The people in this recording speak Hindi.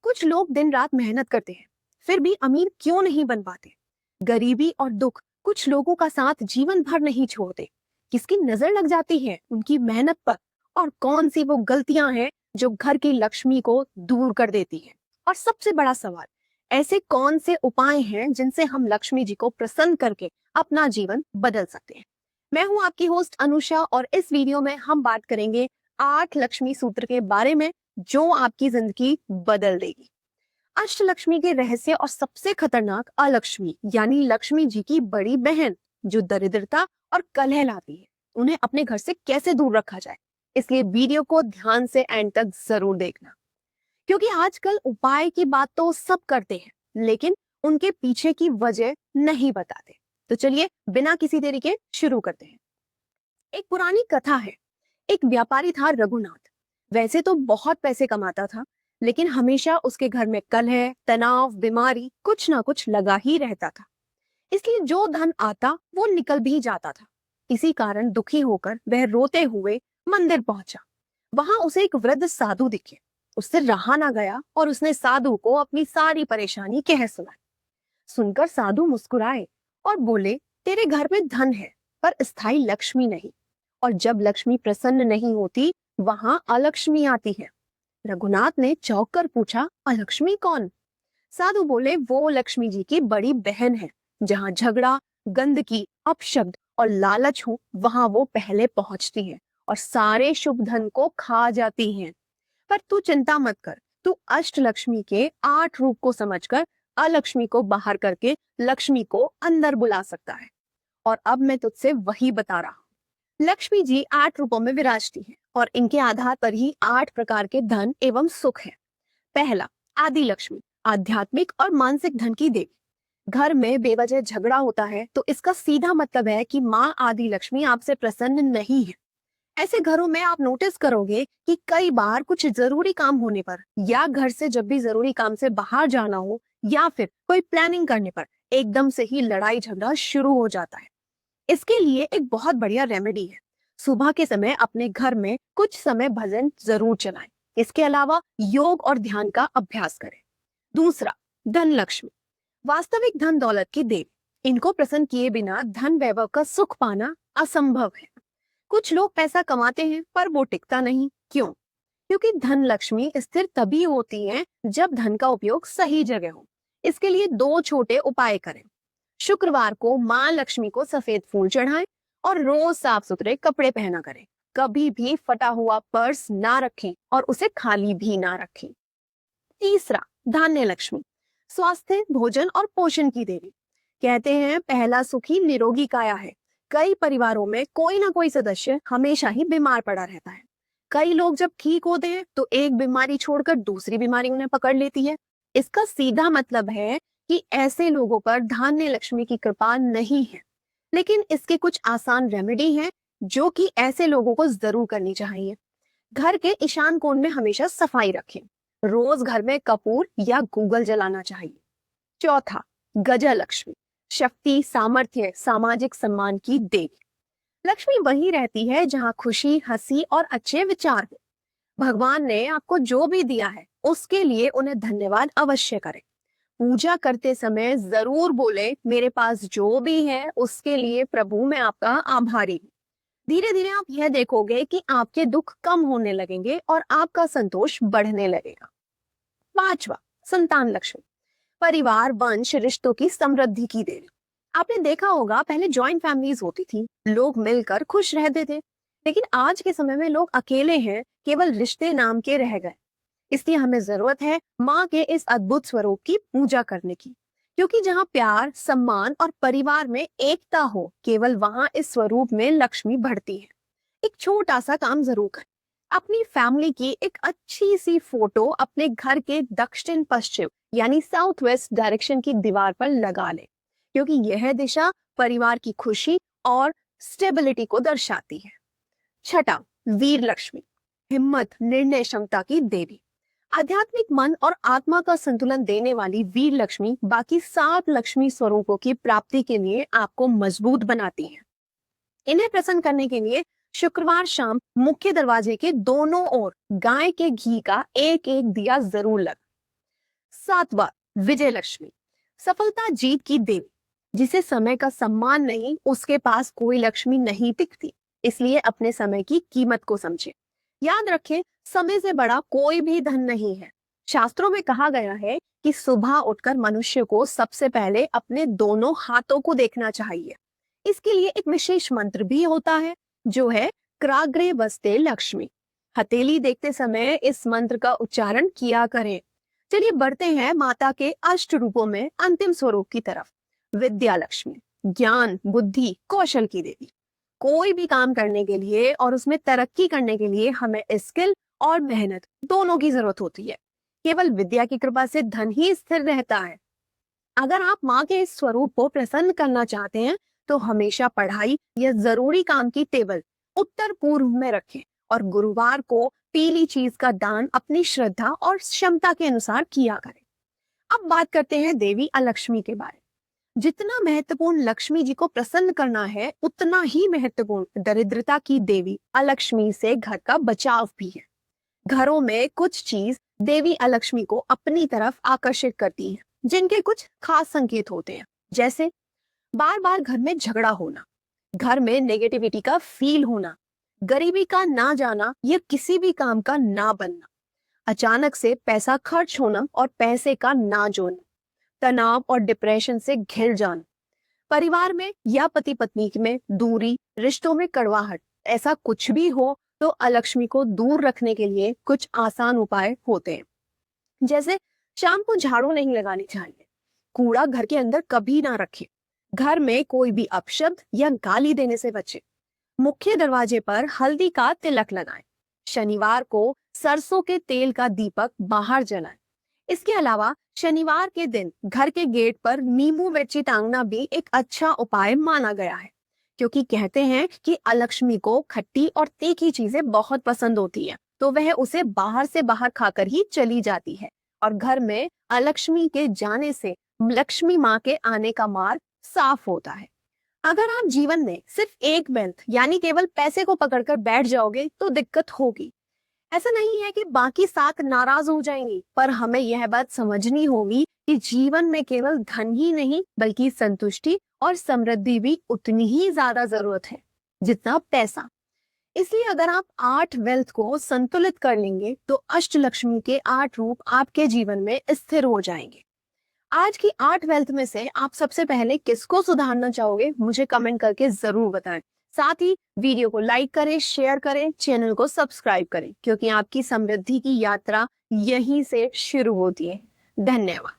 कुछ लोग दिन रात मेहनत करते हैं, फिर भी अमीर क्यों नहीं बन पाते? गरीबी और दुख कुछ लोगों का साथ जीवन भर नहीं छोड़ते। किसकी नजर लग जाती है उनकी मेहनत पर? और कौन सी वो गलतियां हैं जो घर की लक्ष्मी को दूर कर देती है? और सबसे बड़ा सवाल, ऐसे कौन से उपाय हैं जिनसे हम लक्ष्मी जी को प्रसन्न करके अपना जीवन बदल सकते हैं? मैं हूं आपकी होस्ट अनुषा, और इस वीडियो में हम बात करेंगे 8 लक्ष्मी सूत्र के बारे में, जो आपकी जिंदगी बदल देगी। अष्टलक्ष्मी के रहस्य और सबसे खतरनाक अलक्ष्मी यानी लक्ष्मी जी की बड़ी बहन, जो दरिद्रता और कलह लाती है, उन्हें अपने घर से कैसे दूर रखा जाए। इसलिए वीडियो को ध्यान से एंड तक जरूर देखना, क्योंकि आजकल उपाय की बात तो सब करते हैं, लेकिन उनके पीछे की वजह नहीं बताते। तो चलिए बिना किसी देरी के शुरू करते हैं। एक पुरानी कथा है। एक व्यापारी था रघुनाथ। वैसे तो बहुत पैसे कमाता था, लेकिन हमेशा उसके घर में कलह, तनाव, बीमारी कुछ ना कुछ लगा ही रहता था। इसलिए जो धन आता वो निकल भी जाता था। इसी कारण दुखी होकर वह रोते हुए मंदिर पहुंचा। वहां उसे एक वृद्ध साधु दिखे। उससे रहा ना गया और उसने साधु को अपनी सारी परेशानी कह सुनाई। सुनकर साधु मुस्कुराए और बोले, तेरे घर में धन है, पर स्थायी लक्ष्मी नहीं। और जब लक्ष्मी प्रसन्न नहीं होती, वहां अलक्ष्मी आती है। रघुनाथ ने चौंक कर पूछा, अलक्ष्मी कौन? साधु बोले, वो लक्ष्मी जी की बड़ी बहन है। जहां झगड़ा, गंदगी, अपशब्द और लालच हो, वहां वो पहले पहुंचती है और सारे शुभ धन को खा जाती हैं। पर तू चिंता मत कर, तू अष्ट लक्ष्मी के 8 रूप को समझकर अलक्ष्मी को बाहर करके लक्ष्मी को अंदर बुला सकता है। और अब मैं तुझसे वही बता रहा हूँ। लक्ष्मी जी 8 रूपों में विराजती है, और इनके आधार पर ही 8 प्रकार के धन एवं सुख है। पहला, आदि लक्ष्मी, आध्यात्मिक और मानसिक धन की देवी। घर में बेवजह झगड़ा होता है तो इसका सीधा मतलब है कि माँ आदि लक्ष्मी आपसे प्रसन्न नहीं है। ऐसे घरों में आप नोटिस करोगे कि कई बार कुछ जरूरी काम होने पर, या घर से जब भी जरूरी काम से बाहर जाना हो, या फिर कोई प्लानिंग करने पर एकदम से ही लड़ाई झगड़ा शुरू हो जाता है। इसके लिए एक बहुत बढ़िया रेमेडी है। सुबह के समय अपने घर में कुछ समय भजन जरूर चलाएं। इसके अलावा योग और ध्यान का अभ्यास करें। दूसरा, धन लक्ष्मी, वास्तविक धन दौलत की देवी। इनको प्रसन्न किए बिना धन वैभव का सुख पाना असंभव है। कुछ लोग पैसा कमाते हैं पर वो टिकता नहीं। क्यों? क्योंकि धन लक्ष्मी स्थिर तभी होती है जब धन का उपयोग सही जगह हो। इसके लिए 2 छोटे उपाय करें। शुक्रवार को माँ लक्ष्मी को सफेद फूल चढ़ाएं और रोज साफ सुथरे कपड़े पहना करें। कभी भी फटा हुआ पर्स ना रखें और उसे खाली भी ना रखें। तीसरा, धान्य लक्ष्मी, स्वास्थ्य, भोजन और पोषण की देवी। कहते हैं पहला सुखी निरोगी काया है। कई परिवारों में कोई ना कोई सदस्य हमेशा ही बीमार पड़ा रहता है। कई लोग जब ठीक होते हैं तो एक बीमारी छोड़कर दूसरी बीमारी उन्हें पकड़ लेती है। इसका सीधा मतलब है कि ऐसे लोगों पर धान्य लक्ष्मी की कृपा नहीं है। लेकिन इसके कुछ आसान रेमेडी हैं जो कि ऐसे लोगों को जरूर करनी चाहिए। घर के ईशान कोण में हमेशा सफाई रखें। रोज घर में कपूर या गूगल जलाना चाहिए। चौथा, गजा लक्ष्मी, शक्ति, सामर्थ्य, सामाजिक सम्मान की देवी। लक्ष्मी वही रहती है जहाँ खुशी, हंसी और अच्छे विचार हो। भगवान ने आपको जो भी दिया है उसके लिए उन्हें धन्यवाद अवश्य करें। पूजा करते समय जरूर बोले, मेरे पास जो भी है उसके लिए प्रभु मैं आपका आभारी हूँ। धीरे धीरे आप यह देखोगे कि आपके दुख कम होने लगेंगे और आपका संतोष बढ़ने लगेगा। पांचवा, संतान लक्ष्मी, परिवार, वंश, रिश्तों की समृद्धि की देवी। आपने देखा होगा पहले जॉइंट फैमिलीज होती थी, लोग मिलकर खुश रहते थे। लेकिन आज के समय में लोग अकेले हैं, केवल रिश्ते नाम के रह गए। इसलिए हमें जरूरत है माँ के इस अद्भुत स्वरूप की पूजा करने की, क्योंकि जहाँ प्यार, सम्मान और परिवार में एकता हो, केवल वहां इस स्वरूप में लक्ष्मी बढ़ती है। एक छोटा सा काम जरूर करें। अपनी फैमिली की एक अच्छी सी फोटो अपने घर के दक्षिण पश्चिम यानी साउथ वेस्ट डायरेक्शन की दीवार पर लगा लें, क्योंकि यह दिशा परिवार की खुशी और स्टेबिलिटी को दर्शाती है। छठा, वीर लक्ष्मी, हिम्मत, निर्णय क्षमता की देवी। आध्यात्मिक मन और आत्मा का संतुलन देने वाली वीर लक्ष्मी बाकी 7 लक्ष्मी स्वरूपों की प्राप्ति के लिए आपको मजबूत बनाती है। इन्हें प्रसन्न करने के लिए शुक्रवार शाम मुख्य दरवाजे के दोनों ओर गाय के घी का एक एक दिया जरूर लगा। सातवां, विजय लक्ष्मी, सफलता जीत की देवी। जिसे समय का सम्मान नहीं, उसके पास कोई लक्ष्मी नहीं टिकती। इसलिए अपने समय की कीमत को समझे। याद रखें, समय से बड़ा कोई भी धन नहीं है। शास्त्रों में कहा गया है कि सुबह उठकर मनुष्य को सबसे पहले अपने दोनों हाथों को देखना चाहिए। इसके लिए एक विशेष मंत्र भी होता है, जो है क्राग्रे वस्ते लक्ष्मी। हथेली देखते समय इस मंत्र का उच्चारण किया करें। चलिए बढ़ते हैं माता के अष्ट रूपों में अंतिम स्वरूप की तरफ। विद्या लक्ष्मी, ज्ञान, बुद्धि, कौशल की देवी। कोई भी काम करने के लिए और उसमें तरक्की करने के लिए हमें स्किल और मेहनत दोनों की जरूरत होती है। केवल विद्या की कृपा से धन ही स्थिर रहता है। अगर आप माँ के इस स्वरूप को प्रसन्न करना चाहते हैं, तो हमेशा पढ़ाई या जरूरी काम की टेबल उत्तर पूर्व में रखें और गुरुवार को पीली चीज का दान अपनी श्रद्धा और क्षमता के अनुसार किया करें। अब बात करते हैं देवी अलक्ष्मी के बारे में। जितना महत्वपूर्ण लक्ष्मी जी को प्रसन्न करना है, उतना ही महत्वपूर्ण दरिद्रता की देवी अलक्ष्मी से घर का बचाव भी है। घरों में कुछ चीज देवी अलक्ष्मी को अपनी तरफ आकर्षित करती है, जिनके कुछ खास संकेत होते हैं। जैसे बार बार घर में झगड़ा होना, घर में नेगेटिविटी का फील होना, गरीबी का ना जाना या किसी भी काम का ना बनना, अचानक से पैसा खर्च होना और पैसे का ना जोड़ना, तनाव और डिप्रेशन से घिर जाना, परिवार में या पति पत्नी में दूरी, रिश्तों में कड़वाहट, ऐसा कुछ भी हो तो अलक्ष्मी को दूर रखने के लिए कुछ आसान उपाय होते हैं। जैसे शाम को झाड़ू नहीं लगानी चाहिए, कूड़ा घर के अंदर कभी ना रखें, घर में कोई भी अपशब्द या गाली देने से बचे, मुख्य दरवाजे पर हल्दी का तिलक लगाएं, शनिवार को सरसों के तेल का दीपक बाहर जलाएं। इसके अलावा शनिवार के दिन घर के गेट पर नींबू मिर्ची टांगना भी एक अच्छा उपाय माना गया है, क्योंकि कहते हैं कि अलक्ष्मी को खट्टी और तीखी चीजें बहुत पसंद होती है, तो वह उसे बाहर से बाहर खाकर ही चली जाती है। और घर में अलक्ष्मी के जाने से लक्ष्मी माँ के आने का मार्ग साफ होता है। अगर आप जीवन में सिर्फ एक वेल्थ यानी केवल पैसे को पकड़कर बैठ जाओगे तो दिक्कत होगी। ऐसा नहीं है कि बाकी सात नाराज हो जाएंगी, पर हमें यह बात समझनी होगी कि जीवन में केवल धन ही नहीं, बल्कि संतुष्टि और समृद्धि भी उतनी ही ज्यादा जरूरत है जितना पैसा। इसलिए अगर आप 8 वेल्थ को संतुलित कर लेंगे, तो अष्टलक्ष्मी के 8 रूप आपके जीवन में स्थिर हो जाएंगे। आज की 8 वेल्थ में से आप सबसे पहले किसको सुधारना चाहोगे, मुझे कमेंट करके जरूर बताएं। साथ ही वीडियो को लाइक करें, शेयर करें, चैनल को सब्सक्राइब करें, क्योंकि आपकी समृद्धि की यात्रा यहीं से शुरू होती है। धन्यवाद।